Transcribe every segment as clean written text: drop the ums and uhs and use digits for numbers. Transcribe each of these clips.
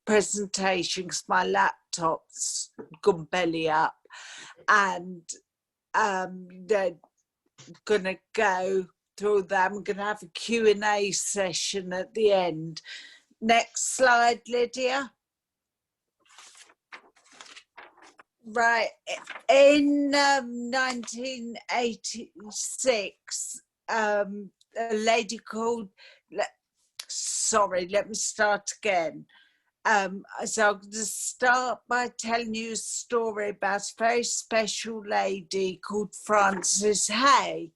presentation because my laptop's gone belly up, and they're gonna go through that. I'm gonna have a Q&A session at the end. Next slide, Lydia. Right, in 1986, a lady called, sorry, let me start again. So I'm going to start by telling you a story about a very special lady called Frances Hay,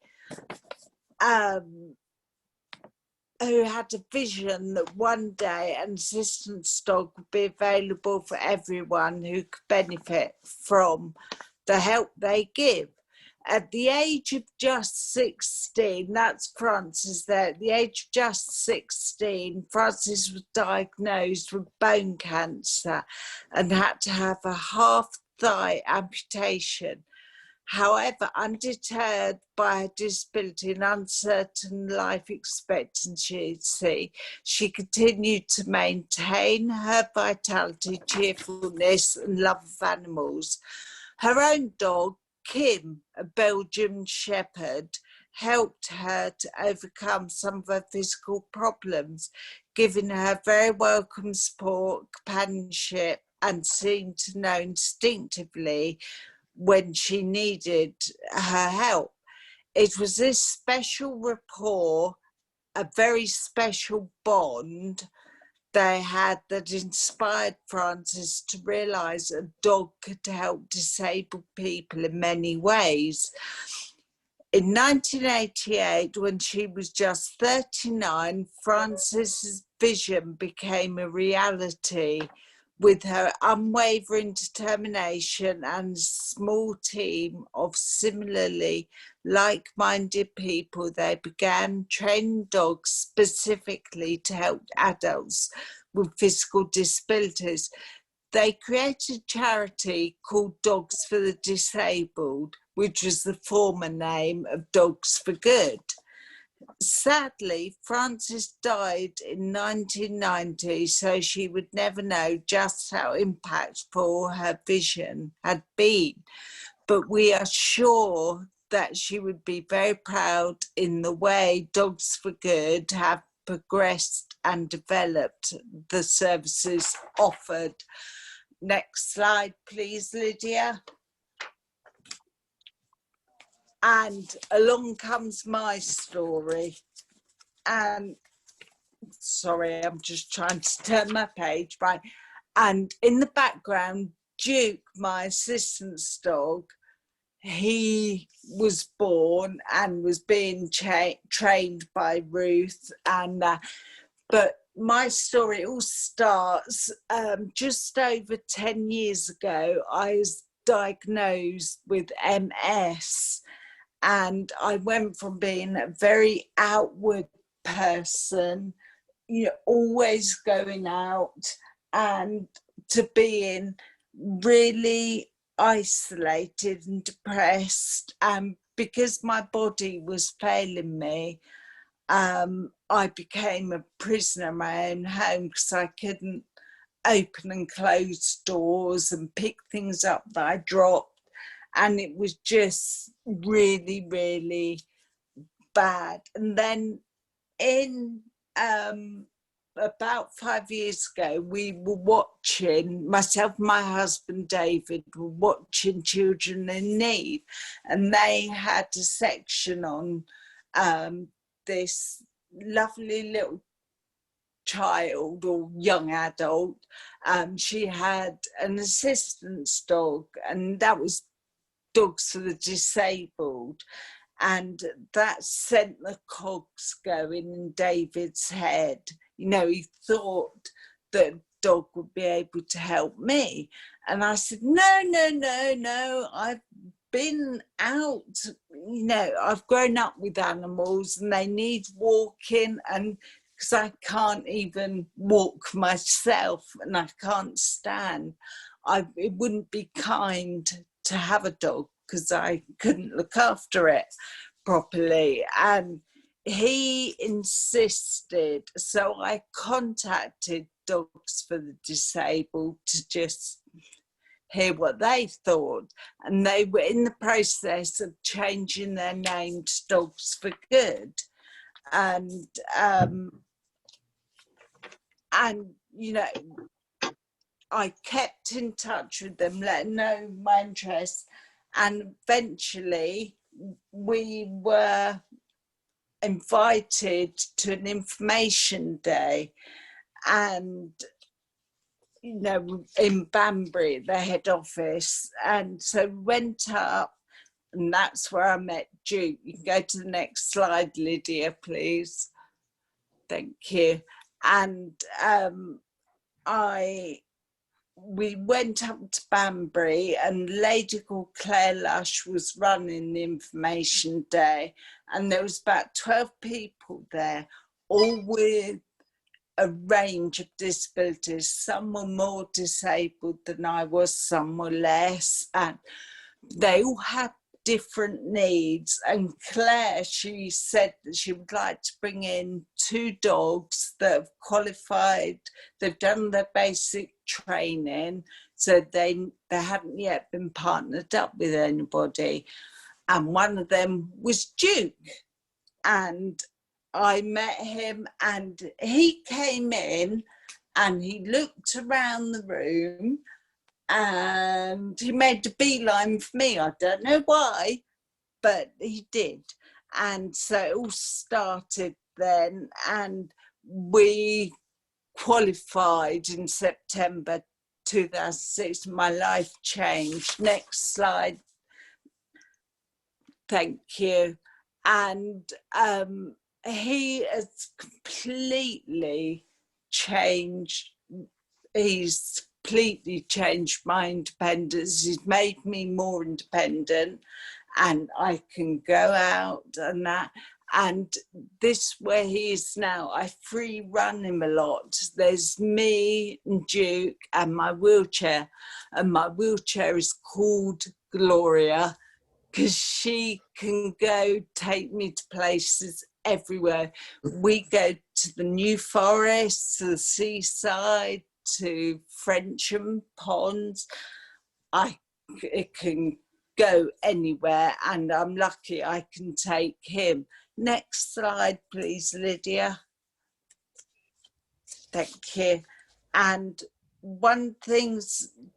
who had a vision that one day an assistance dog would be available for everyone who could benefit from the help they give. At the age of just 16, that's Frances there, at the age of just 16, Frances was diagnosed with bone cancer and had to have a half thigh amputation. However, undeterred by her disability and uncertain life expectancy, she continued to maintain her vitality, cheerfulness, and love of animals. Her own dog, Kim, a Belgian Shepherd, helped her to overcome some of her physical problems, giving her very welcome support, companionship, and seemed to know instinctively when she needed her help. It was this special rapport, a very special bond they had that inspired Frances to realise a dog could help disabled people in many ways. In 1988, when she was just 39, Frances's vision became a reality. With her unwavering determination and a small team of similarly like-minded people, they began training dogs specifically to help adults with physical disabilities. They created a charity called Dogs for the Disabled, which was the former name of Dogs for Good. Sadly, Frances died in 1990, so she would never know just how impactful her vision had been. But we are sure that she would be very proud in the way Dogs for Good have progressed and developed the services offered. Next slide, please, Lydia. And along comes my story. And sorry, I'm just trying to turn my page, right? And in the background, Duke, my assistant's dog, he was born and was being trained by Ruth. And but my story all starts just over 10 years ago. I was diagnosed with MS. And I went from being a very outward person, you know, always going out, and to being really isolated and depressed. And because my body was failing me, I became a prisoner in my own home because I couldn't open and close doors and pick things up that I dropped. And it was just really, really bad. And then in about 5 years ago, we were watching, myself and my husband David were watching Children in Need, and they had a section on this lovely little child or young adult. She had an assistance dog, and that was Dogs for the Disabled, and that sent the cogs going in David's head. You know, he thought that a dog would be able to help me, and I said, no, I've been out, you know, I've grown up with animals and they need walking, and because I can't even walk myself and I can't stand, it wouldn't be kind to have a dog because I couldn't look after it properly. And he insisted, so I contacted Dogs for the Disabled to just hear what they thought. And they were in the process of changing their name to Dogs for Good. And you know, I kept in touch with them, let them know my interest, and eventually we were invited to an information day, and you know, in Banbury, the head office, and so we went up, and that's where I met Duke. You can go to the next slide, Lydia, please. Thank you. And we went up to Banbury, and a lady called Claire Lush was running the information day, and there was about 12 people there, all with a range of disabilities. Some were more disabled than I was, some were less, and they all had different needs. And Claire, she said that she would like to bring in 2 dogs that have qualified, they've done their basic training, so they hadn't yet been partnered up with anybody. And one of them was Duke. And I met him, and he came in and he looked around the room and he made a beeline for me. I don't know why, but he did. And so it all started then, and we qualified in September 2006. My life changed. Next slide. Thank you. And he has completely changed. He's completely changed my independence. He's made me more independent, and I can go out and that. And this where he is now, I free run him a lot. There's me and Duke and my wheelchair, and my wheelchair is called Gloria, because she can go take me to places everywhere. We go to the New Forest, to the seaside, to Frensham Ponds. It can go anywhere, and I'm lucky I can take him. Next slide, please, Lydia. Thank you. And one thing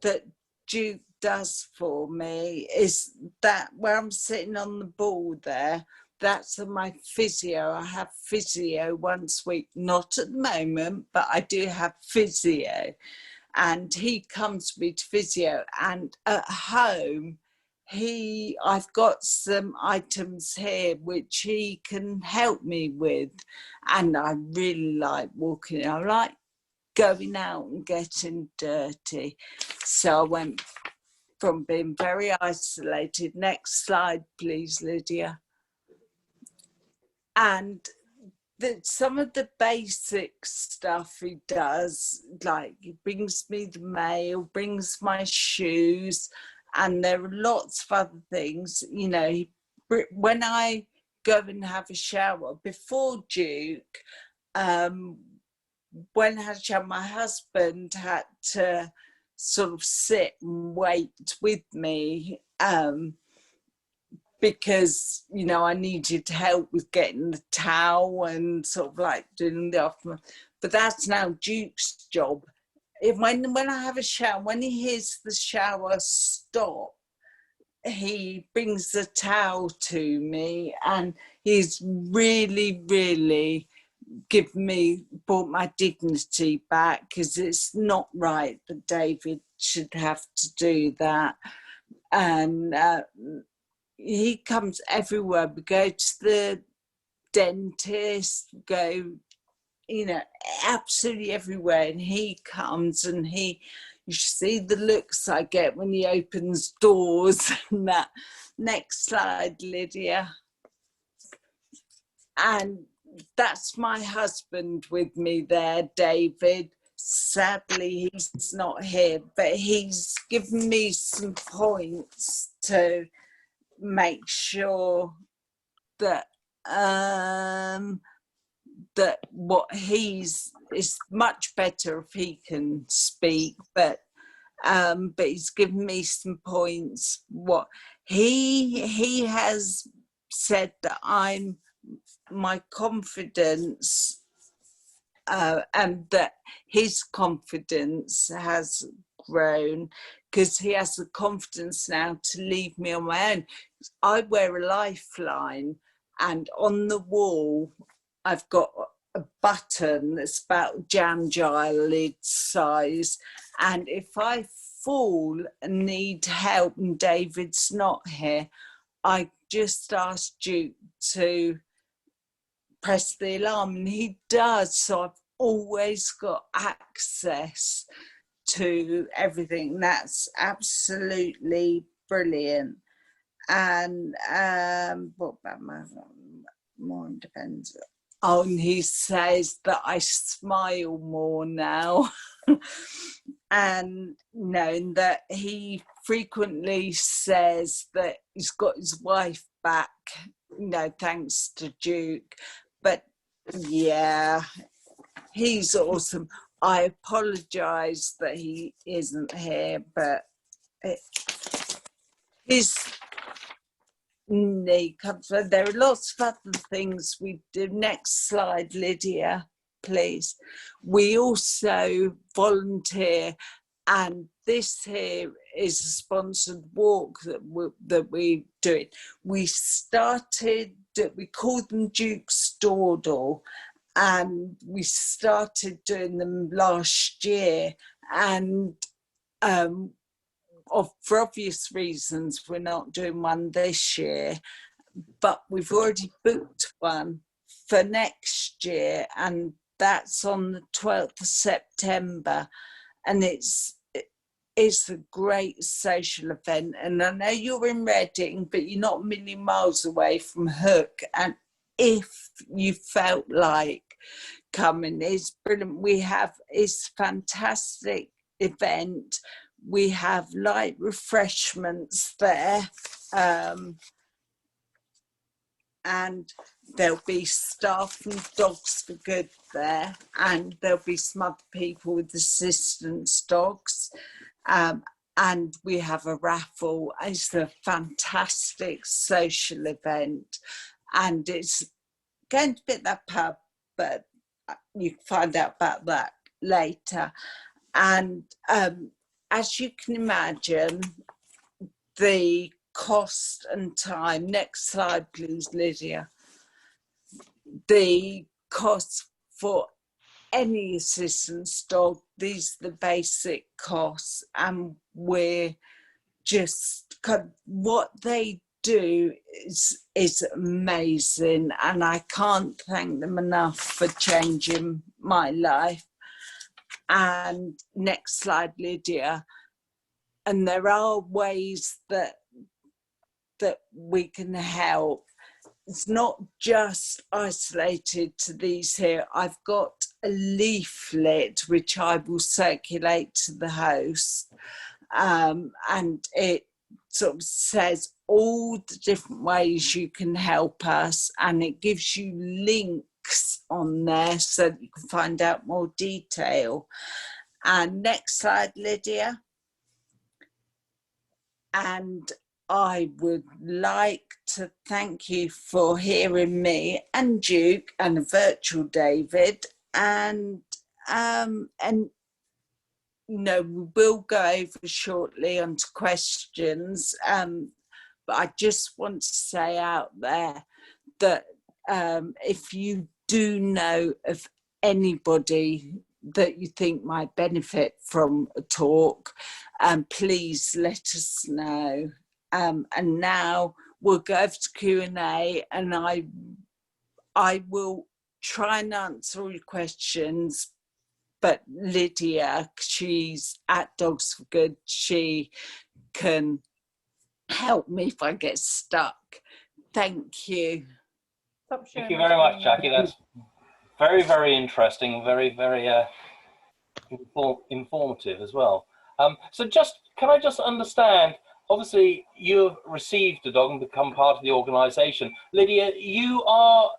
that Duke does for me is that where I'm sitting on the ball there, that's my physio. I have physio once a week, not at the moment, but I do have physio. And he comes to me to physio, and at home, I've got some items here which he can help me with. And I really like walking. I like going out and getting dirty. So I went from being very isolated. Next slide, please, Lydia. And some of the basic stuff he does, like he brings me the mail, brings my shoes, and there are lots of other things. You know, when I go and have a shower, before Duke, when I had a shower, my husband had to sort of sit and wait with me, because, you know, I needed help with getting the towel and sort of like doing the aftermath. But that's now Duke's job. When I have a shower, when he hears the shower stop, he brings the towel to me, and he's really, really brought my dignity back, because it's not right that David should have to do that. And he comes everywhere. We go to the dentist, go, you know, absolutely everywhere, and he comes, and you should see the looks I get when he opens doors and that. Next slide, Lydia. And that's my husband with me there, David. Sadly, he's not here, but he's given me some points to make sure that that what it's much better if he can speak, but he's given me some points. What he has said that my confidence, and that his confidence has grown because he has the confidence now to leave me on my own. I wear a lifeline, and on the wall I've got a button that's about jam jar lid size, and if I fall and need help and David's not here, I just ask Duke to press the alarm, and he does. So I've always got access to everything. That's absolutely brilliant. And what about my more independent? Oh, and he says that I smile more now. And knowing that he frequently says that he's got his wife back, thanks to Duke. But yeah, he's awesome. I apologise that he isn't here, but his knee comes. There are lots of other things we do. Next slide, Lydia, please. We also volunteer, and this here is a sponsored walk that we do. We called them Duke's Dawdle, and we started doing them last year, and for obvious reasons we're not doing one this year, but we've already booked one for next year, and that's on the 12th of September, and it's a great social event. And I know you're in Reading, but you're not a million miles away from Hook, and if you felt like coming, it's brilliant. It's a fantastic event. We have light refreshments there, and there'll be staff from Dogs for Good there, and there'll be some other people with assistance dogs, and we have a raffle. It's a fantastic social event, and it's going to be at that pub, but you can find out about that later. And as you can imagine, the cost and time, next slide please, Lydia, the cost for any assistance dog, these are the basic costs, and we're just, what they do is amazing, and I can't thank them enough for changing my life. And next slide, Lydia. And there are ways that we can help. It's not just isolated to these here. I've got a leaflet which I will circulate to the host, and it sort of says all the different ways you can help us, and it gives you links on there so that you can find out more detail. And next slide, Lydia. And I would like to thank you for hearing me and Duke and a virtual David, and we will go over shortly onto questions, but I just want to say out there that if you do know of anybody that you think might benefit from a talk, please let us know. And now we'll go over to Q&A, and I will try and answer all your questions, but Lydia, she's at Dogs for Good, she can help me if I get stuck. Thank you. Thank you very much, Jackie. That's very, very interesting, very, very informative as well. So can I just understand, obviously you've received a dog and become part of the organisation. Lydia, you are,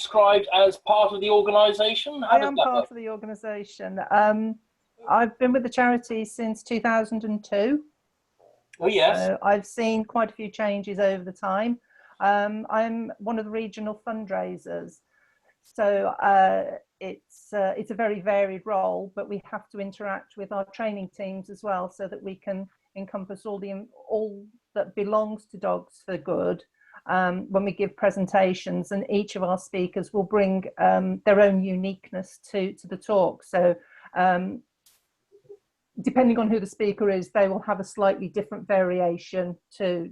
described as part of the organisation? I am part of the organisation. I've been with the charity since 2002. Oh, yes. So I've seen quite a few changes over the time. I'm one of the regional fundraisers. So it's a very varied role, but we have to interact with our training teams as well, so that we can encompass all that belongs to Dogs for Good when we give presentations, and each of our speakers will bring their own uniqueness to the talk. So depending on who the speaker is, they will have a slightly different variation to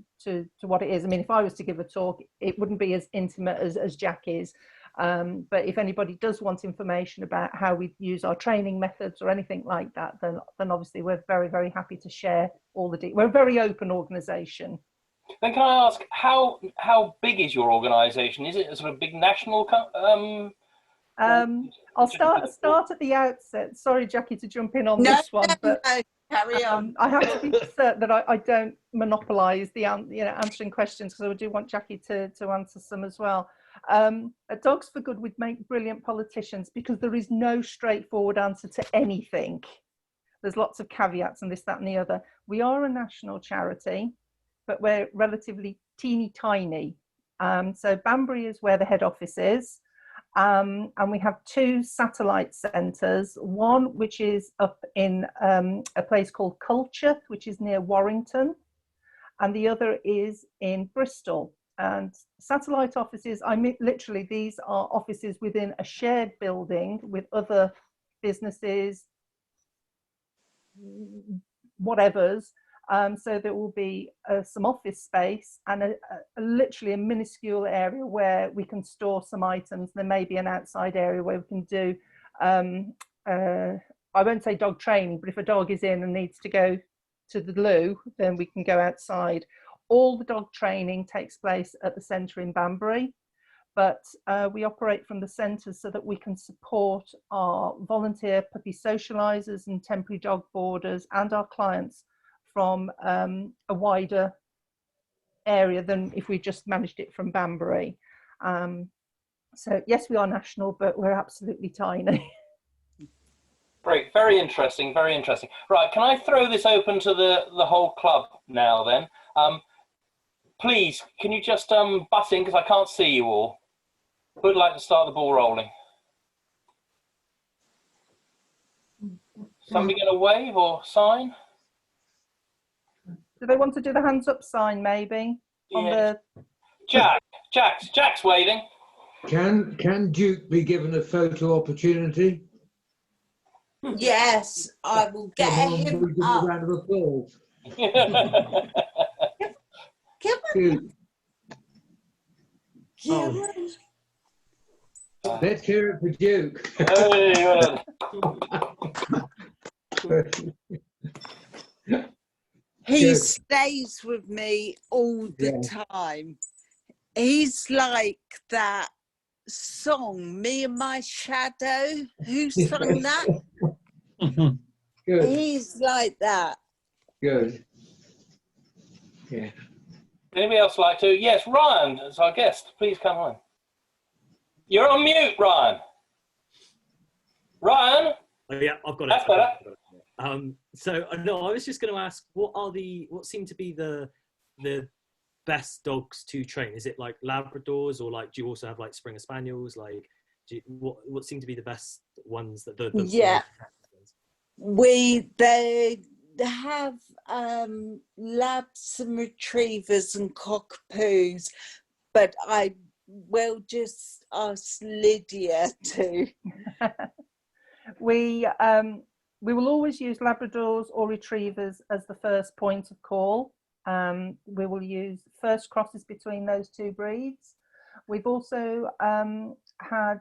what it is. I mean, if I was to give a talk, it wouldn't be as intimate as Jack is. But if anybody does want information about how we use our training methods or anything like that, then obviously we're very, very happy to share all the details. We're a very open organisation. Then can I ask, how big is your organisation? Is it a sort of big national? I'll start at the outset. Sorry, Jackie, to jump in on this one, but carry on. I have to be certain that I don't monopolise the answering questions, because I do want Jackie to answer some as well. At Dogs for Good, we'd make brilliant politicians, because there is no straightforward answer to anything. There's lots of caveats and this, that, and the other. We are a national charity, but we're relatively teeny tiny. So Banbury is where the head office is. And we have 2 satellite centres, one which is up in a place called Culture, which is near Warrington, and the other is in Bristol. And satellite offices, I mean, literally, these are offices within a shared building with other businesses, whatevers. So there will be some office space and literally a minuscule area where we can store some items. There may be an outside area where we can do, I won't say dog training, but if a dog is in and needs to go to the loo, then we can go outside. All the dog training takes place at the centre in Banbury, but we operate from the centres so that we can support our volunteer puppy socialisers and temporary dog boarders and our clients from a wider area than if we just managed it from Banbury. So yes, we are national, but we're absolutely tiny. Great, very interesting, very interesting. Right, can I throw this open to the whole club now then? Please, can you just butt in, because I can't see you all. Who would like to start the ball rolling? Somebody going to wave or sign? Do they want to do the hands up sign, maybe? Yeah. Jack's waving. Can Duke be given a photo opportunity? Yes, I will get him up. A round of applause. Come on. Come on. Let's hear it for Duke. He Good. stays with me all the time. He's like that song, Me and My Shadow. Who sung that? Good. He's like that. Good. Yeah. Anybody else like to? Yes, Ryan, as our guest. Please come on. You're on mute, Ryan. Ryan? Oh, yeah, I've got it. That's better. So no, I was just going to ask, what seem to be the best dogs to train? Is it like Labradors, or like do you also have like Springer Spaniels? Like, what seem to be the best ones that they have labs and retrievers and cockapoos, but I will just ask Lydia to. We will always use Labradors or Retrievers as the first point of call. We will use first crosses between those 2 breeds. We've also had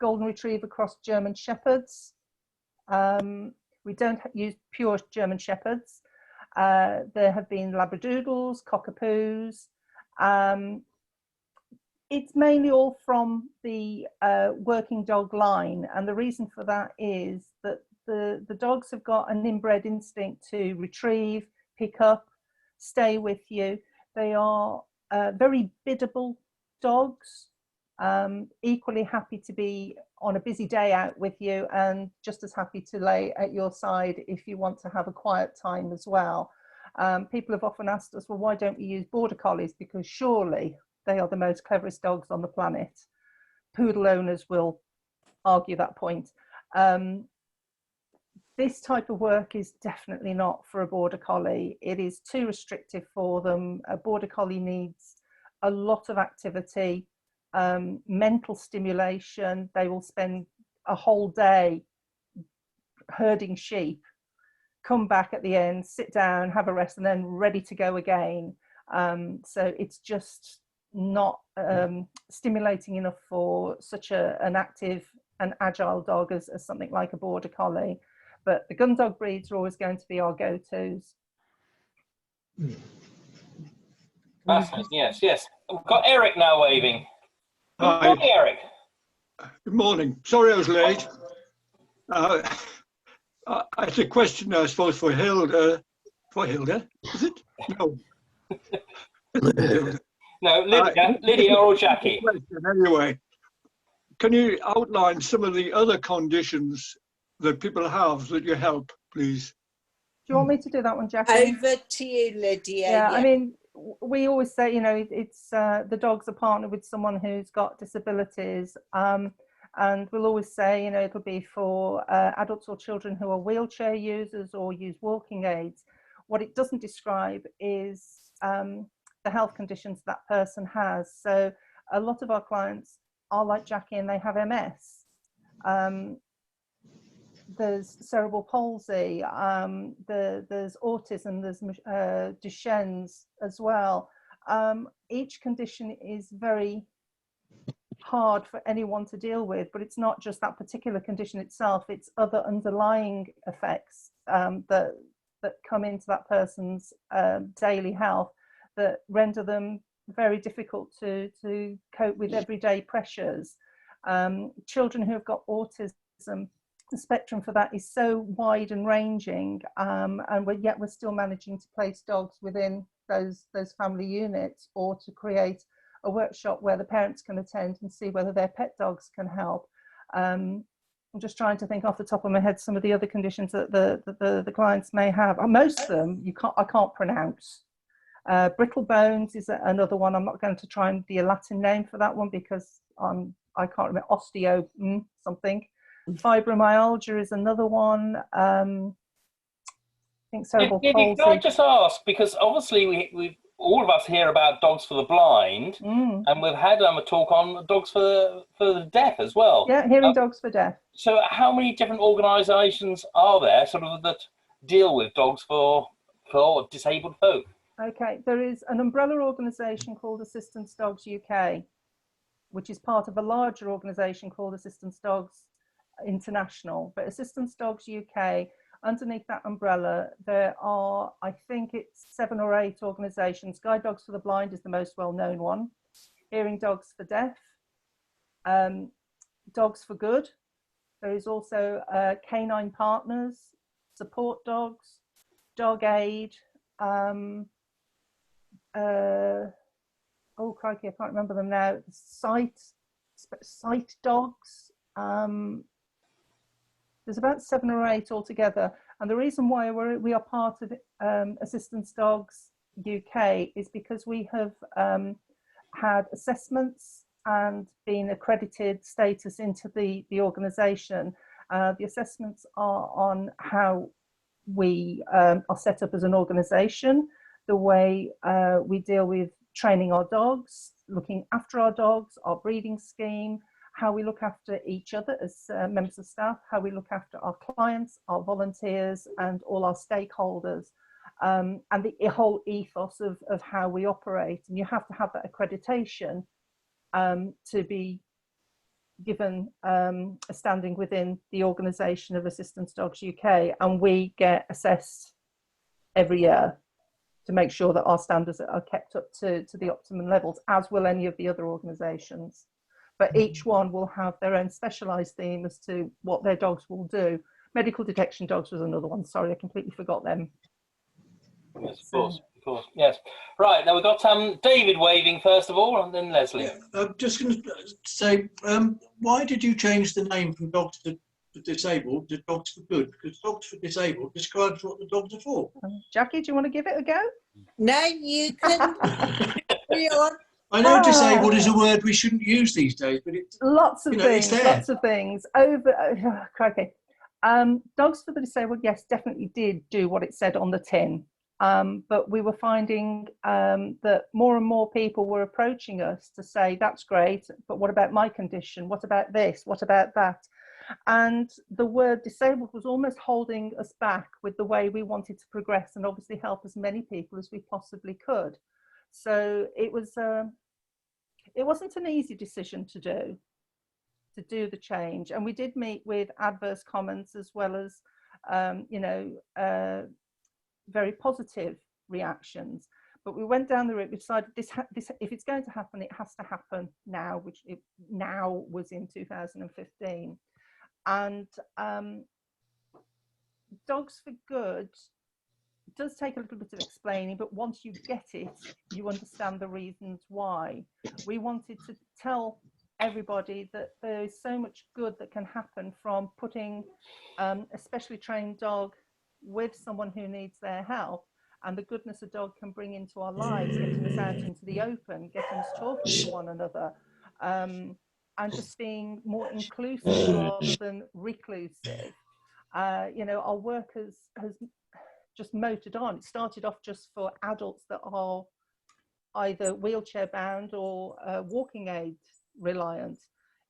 Golden Retriever cross German Shepherds. We don't use pure German Shepherds. There have been Labradoodles, Cockapoos. It's mainly all from the working dog line, and the reason for that is that the dogs have got an inbred instinct to retrieve, pick up, stay with you. They are very biddable dogs, Equally happy to be on a busy day out with you, and just as happy to lay at your side if you want to have a quiet time as well. People have often asked us, well, why don't we use border collies? Because surely they are the most cleverest dogs on the planet. Poodle owners will argue that point. This type of work is definitely not for a border collie. It is too restrictive for them. A border collie needs a lot of activity, mental stimulation. They will spend a whole day herding sheep, come back at the end, sit down, have a rest, and then ready to go again. So it's just not stimulating enough for such an active and agile dog as something like a border collie. But the gun dog breeds are always going to be our go-tos. Fascinating. Yes. We've got Eric now waving. Hi. Good morning, Eric. Good morning. Sorry I was late. It's a question, I suppose, for Hilda. For Hilda, is it? No. No, Lydia or Jackie. Anyway, can you outline some of the other conditions that people have that you help, please? Do you want me to do that one, Jackie? Over to you, Lydia. Yeah, I mean, we always say, you know, it's the dog's a partner with someone who's got disabilities. And we'll always say, you know, it'll be for adults or children who are wheelchair users or use walking aids. What it doesn't describe is the health conditions that person has. So a lot of our clients are like Jackie and they have MS. There's cerebral palsy, there's autism, there's Duchenne's as well. Each condition is very hard for anyone to deal with, but it's not just that particular condition itself, it's other underlying effects that come into that person's daily health that render them very difficult to cope with everyday pressures. Children who have got autism, the spectrum for that is so wide and ranging, and yet we're still managing to place dogs within those family units, or to create a workshop where the parents can attend and see whether their pet dogs can help. I'm just trying to think off the top of my head some of the other conditions that the clients may have. Most of them I can't pronounce. Brittle bones is another one. I'm not going to try and be a Latin name for that one because I can't remember. Osteo something. Fibromyalgia is another one. I think cerebral palsy. Can I just ask, because obviously we all of us hear about dogs for the blind, and we've had a talk on dogs for the deaf as well. Yeah, hearing dogs for deaf. So how many different organisations are there sort of that deal with dogs for disabled folk? Okay, there is an umbrella organisation called Assistance Dogs UK, which is part of a larger organisation called Assistance Dogs International. But Assistance Dogs UK, underneath that umbrella, there are, I think it's 7 or 8 organisations. Guide Dogs for the Blind is the most well-known one. Hearing Dogs for Deaf, Dogs for Good. There is also Canine Partners, Support Dogs, Dog Aid. Oh crikey, I can't remember them now. Sight Dogs. There's about 7 or 8 altogether. And the reason why we are part of Assistance Dogs UK is because we have had assessments and been accredited status into the organisation. The assessments are on how we are set up as an organisation, the way we deal with training our dogs, looking after our dogs, our breeding scheme, how we look after each other as members of staff, how we look after our clients, our volunteers, and all our stakeholders, and the whole ethos of how we operate. And you have to have that accreditation to be given a standing within the organisation of Assistance Dogs UK, and we get assessed every year to make sure that our standards are kept up to the optimum levels, as will any of the other organisations. But each one will have their own specialised theme as to what their dogs will do. Medical detection dogs was another one. Sorry, I completely forgot them. Yes, of course. Of course, yes. Right, now we've got David waving first of all, and then Leslie. Yeah, I'm just going to say, why did you change the name from Dogs for Disabled to Dogs for Good? Because Dogs for Disabled describes what the dogs are for. Jackie, do you want to give it a go? No, you can carry on. I know disabled is a word we shouldn't use these days, but it's Lots of it's things, there. lots of things. Crikey. Dogs for the Disabled, yes, definitely did do what it said on the tin. But we were finding that more and more people were approaching us to say, that's great, but what about my condition? What about this? What about that? And the word disabled was almost holding us back with the way we wanted to progress and obviously help as many people as we possibly could. So it wasn't an easy decision to do the change. And we did meet with adverse comments as well as, very positive reactions. But we went down the route, we decided this if it's going to happen, it has to happen now, which it now was in 2015. And Dogs for Good does take a little bit of explaining, but once you get it, you understand the reasons why. We wanted to tell everybody that there is so much good that can happen from putting a specially trained dog with someone who needs their help, and the goodness a dog can bring into our lives, getting us out into the open, getting us talking to one another, and just being more inclusive rather than reclusive. Our work has just motored on. It started off just for adults that are either wheelchair bound or walking aid reliant.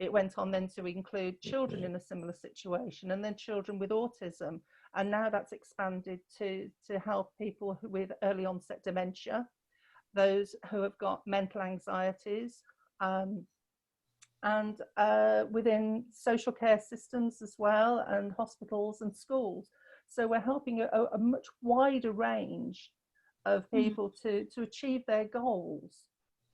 It went on then to include children in a similar situation, and then children with autism. And now that's expanded to help people with early onset dementia, those who have got mental anxieties, and within social care systems as well, and hospitals and schools. So we're helping a much wider range of people to achieve their goals.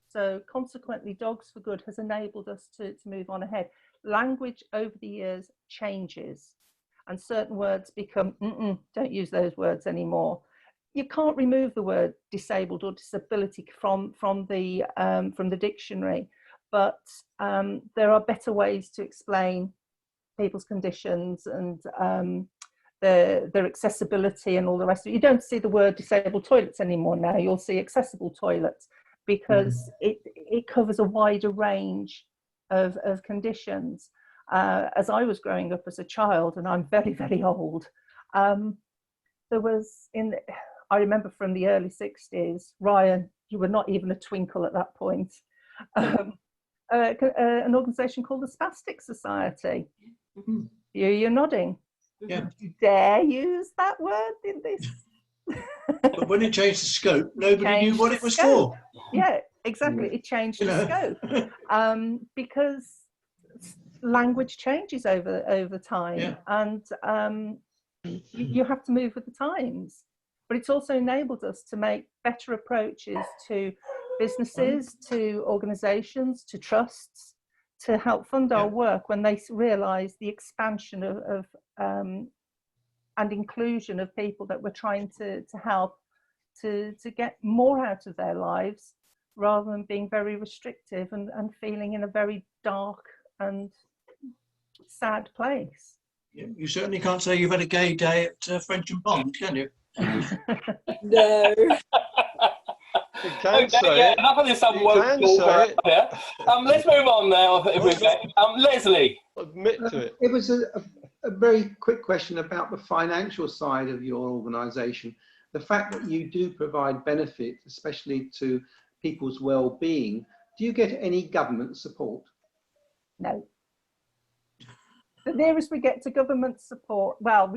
So consequently, Dogs for Good has enabled us to move on ahead. Language over the years changes, and certain words become, don't use those words anymore. You can't remove the word disabled or disability from the dictionary, but there are better ways to explain people's conditions and their accessibility and all the rest of it. You don't see the word disabled toilets anymore now. You'll see accessible toilets, because it covers a wider range of conditions. As I was growing up as a child, and I'm very, very old, there was, I remember from the early 60s, Ryan, you were not even a twinkle at that point, an organisation called the Spastic Society. You're nodding. Yeah. Would you dare use that word in this? But when it changed the scope, nobody knew what it was for. Yeah, exactly. It changed the scope, because language changes over time, and you have to move with the times. But it's also enabled us to make better approaches to businesses, to organisations, to trusts, to help fund our work when they realise the expansion of and inclusion of people that we're trying to help to get more out of their lives, rather than being very restrictive and feeling in a very dark and sad place. You certainly can't say you've had a gay day at French and Bond, can you? No. You can say it. Enough of this You can say it. Let's move on now. Leslie. Admit to it. It was a very quick question about the financial side of your organisation. The fact that you do provide benefit, especially to people's well-being, do you get any government support? No. The nearest we get to government support, well,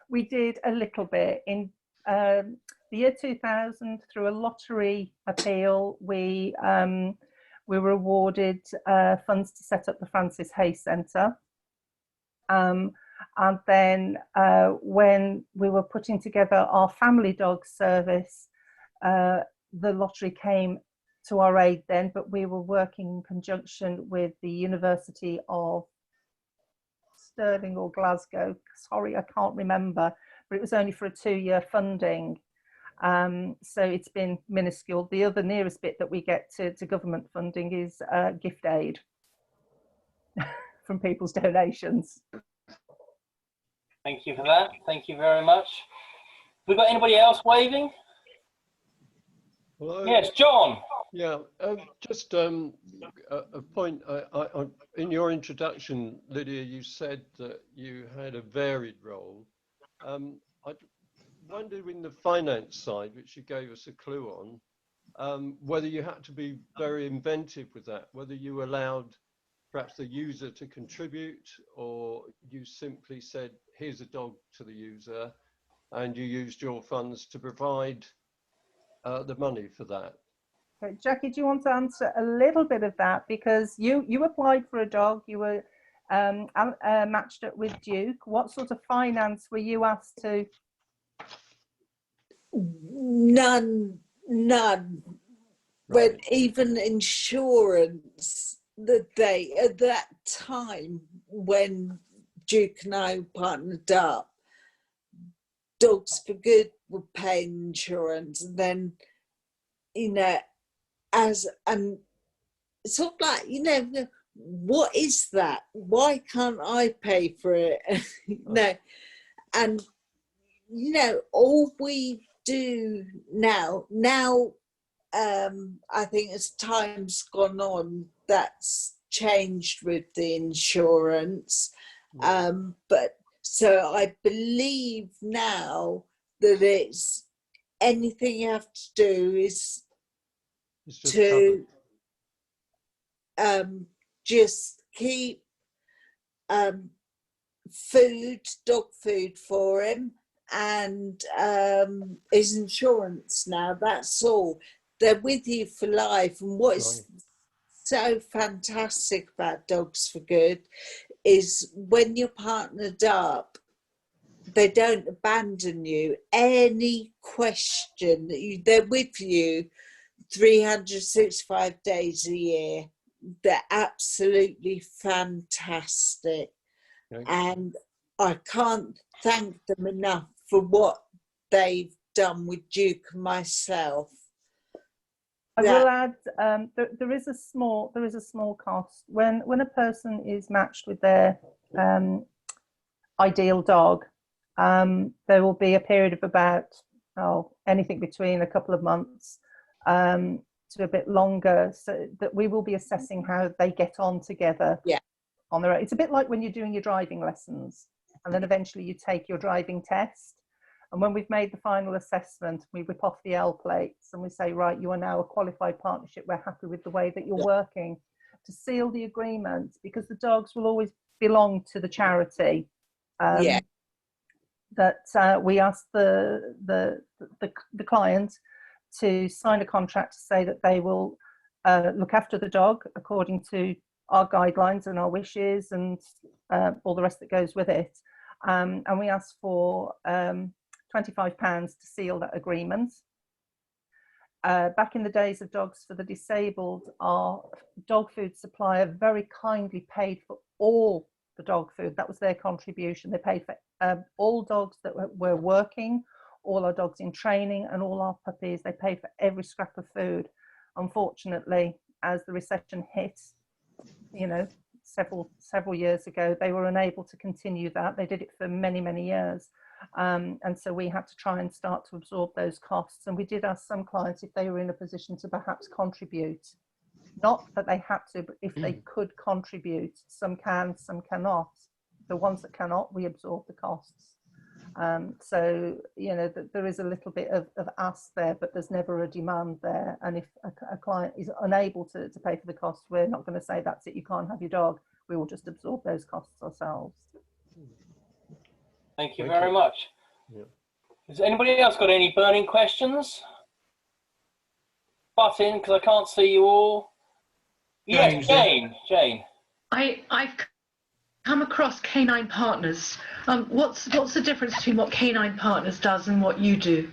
we did a little bit in the year 2000 through a lottery appeal. We were awarded funds to set up the Francis Hayes Centre. And then when we were putting together our family dog service, the lottery came to our aid then, but we were working in conjunction with the University of Stirling or Glasgow. Sorry, I can't remember, but it was only for a 2-year funding. So it's been minuscule. The other nearest bit that we get to government funding is gift aid from people's donations. Thank you for that. Thank you very much. We got anybody else waving? Well, Yes, John. yeah, just a point. In your introduction, Lydia, you said that you had a varied role. I wondered in the finance side, which you gave us a clue on, whether you had to be very inventive with that, whether you allowed perhaps the user to contribute, or you simply said, here's a dog to the user, and you used your funds to provide the money for that. Okay, Jackie, do you want to answer a little bit of that? Because you applied for a dog, you were matched up with Duke. What sort of finance were you asked to? None. Right. But even insurance, that they, at that time when Duke and I partnered up, Dogs for Good were paying insurance, and then, you know, and sort of like, you know, what is that? Why can't I pay for it? No, and you know, all we do now, I think as time's gone on, that's changed with the insurance. But so I believe now that it's anything you have to do is to just keep dog food for him, and his insurance now, that's all. They're with you for life. And what is so fantastic about Dogs for Good is when you're partnered up, they don't abandon you. Any question, they're with you 365 days a year. They're absolutely fantastic. And I can't thank them enough for what they've done with Duke and myself. I will add, there is a small cost when a person is matched with their ideal dog. There will be a period of about anything between a couple of months to a bit longer, so that we will be assessing how they get on together. Yeah. On their own. It's a bit like when you're doing your driving lessons, and then eventually you take your driving test. And when we've made the final assessment, we rip off the L plates and we say, right, you are now a qualified partnership. We're happy with the way that you're working, to seal the agreement, because the dogs will always belong to the charity. That we ask the client to sign a contract to say that they will look after the dog according to our guidelines and our wishes and all the rest that goes with it. And we ask for £25 to seal that agreement. Back in the days of Dogs for the Disabled, our dog food supplier very kindly paid for all the dog food. That was their contribution. They paid for all dogs that were working, all our dogs in training, and all our puppies. They paid for every scrap of food. Unfortunately, as the recession hit, you know, several years ago, they were unable to continue that. They did it for many years, and so we had to try and start to absorb those costs. And we did ask some clients if they were in a position to perhaps contribute, not that they had to, but if they could contribute. Some can, some cannot. The ones that cannot, we absorb the costs. So, you know, there is a little bit of ask there, but there's never a demand there. And if a client is unable to pay for the cost, we're not going to say, that's it, you can't have your dog. We will just absorb those costs ourselves. Thank you very much. Yeah. Has anybody else got any burning questions? Butt in, because I can't see you all. Yes, Jane. I've come across canine partners. What's the difference between what Canine Partners does and what you do?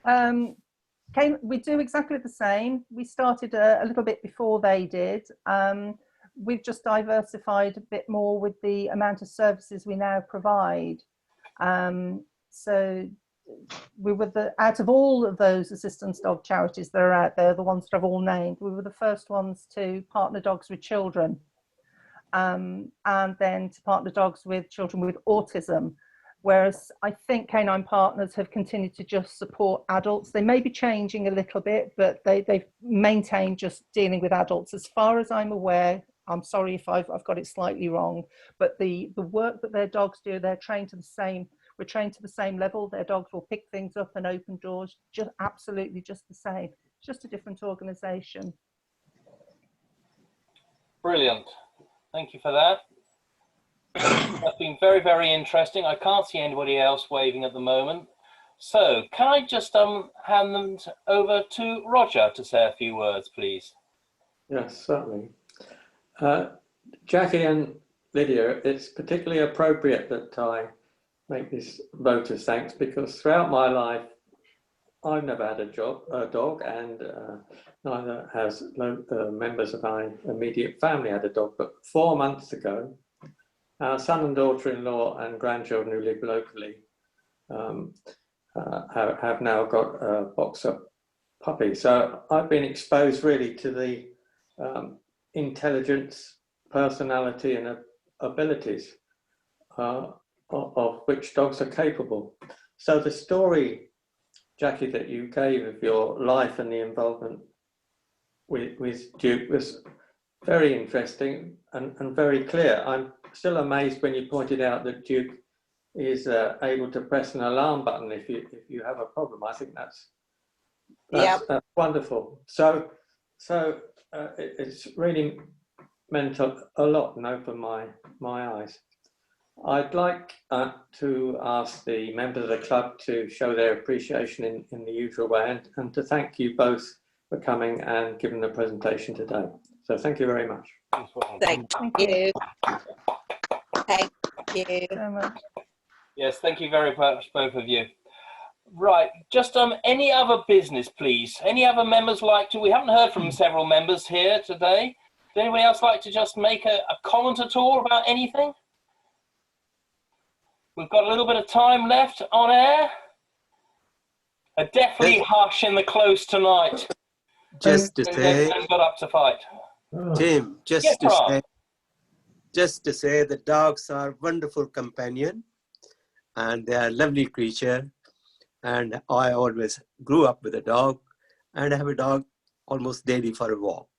We do exactly the same. We started a little bit before they did. We've just diversified a bit more with the amount of services we now provide. So we were out of all of those assistance dog charities that are out there, the ones that I've all named, we were the first ones to partner dogs with children, and then to partner dogs with children with autism. Whereas I think Canine Partners have continued to just support adults. They may be changing a little bit, but they've maintained just dealing with adults. As far as I'm aware, I'm sorry if I've got it slightly wrong, but the work that their dogs do, they're trained to the same. We're trained to the same level. Their dogs will pick things up and open doors, just absolutely just the same. It's just a different organisation. Brilliant. Thank you for that. That's been very, very interesting. I can't see anybody else waving at the moment. So can I just hand them over to Roger to say a few words, please? Yes, certainly. Jackie and Lydia, it's particularly appropriate that I make this vote of thanks because throughout my life, I've never had a dog, and neither has members of my immediate family had a dog. But 4 months ago, our son and daughter-in-law and grandchildren who live locally have now got a boxer puppy. So I've been exposed really to the intelligence, personality and abilities of which dogs are capable. So the story, Jackie, that you gave of your life and the involvement with Duke was very interesting and very clear. I'm still amazed when you pointed out that Duke is able to press an alarm button if you have a problem. I think that's wonderful. So it's really meant a lot and opened my eyes. I'd like to ask the members of the club to show their appreciation in the usual way and to thank you both for coming and giving the presentation today. So thank you very much. Thank you. Thank you so much. Yes, thank you very much, both of you. Right, just any other business, please? Any other members like to? We haven't heard from several members here today. Does anybody else like to just make a comment at all about anything? We've got a little bit of time left on air. Definitely hush in the close tonight. Just to say, got up to fight. Tim, just to say the dogs are wonderful companion and they are lovely creature. And I always grew up with a dog and I have a dog almost daily for a walk.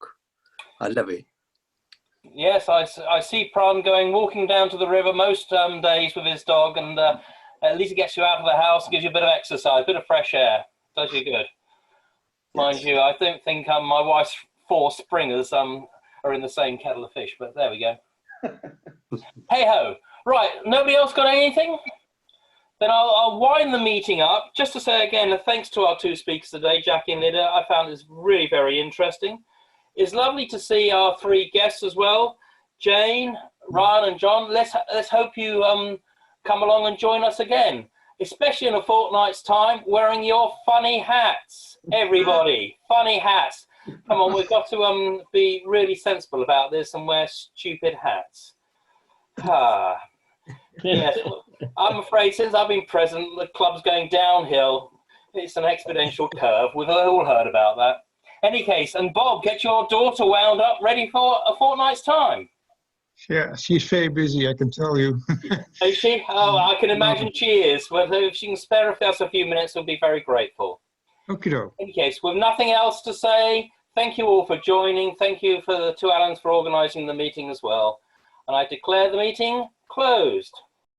I love it. Yes, I see Pran walking down to the river most days with his dog, and at least it gets you out of the house, gives you a bit of exercise, a bit of fresh air. Does you good. Mind you, I don't think my wife's 4 springers are in the same kettle of fish, but there we go. Hey ho. Right, nobody else got anything? Then I'll wind the meeting up. Just to say again, thanks to our 2 speakers today, Jackie and Lydia. I found this really very interesting. It's lovely to see our 3 guests as well, Jane, Ryan and John. Let's hope you come along and join us again, especially in a fortnight's time, wearing your funny hats. Everybody, funny hats. Come on, we've got to be really sensible about this and wear stupid hats. Yes, I'm afraid since I've been president, the club's going downhill. It's an exponential curve. We've all heard about that. Any case, and Bob, get your daughter wound up, ready for a fortnight's time. Yeah, she's very busy, I can tell you. Is she? Oh, I can imagine she is. Well, if she can spare us a few minutes, we'll be very grateful. Okay. In case, with nothing else to say, thank you all for joining. Thank you for the 2 Allens for organising the meeting as well. And I declare the meeting closed.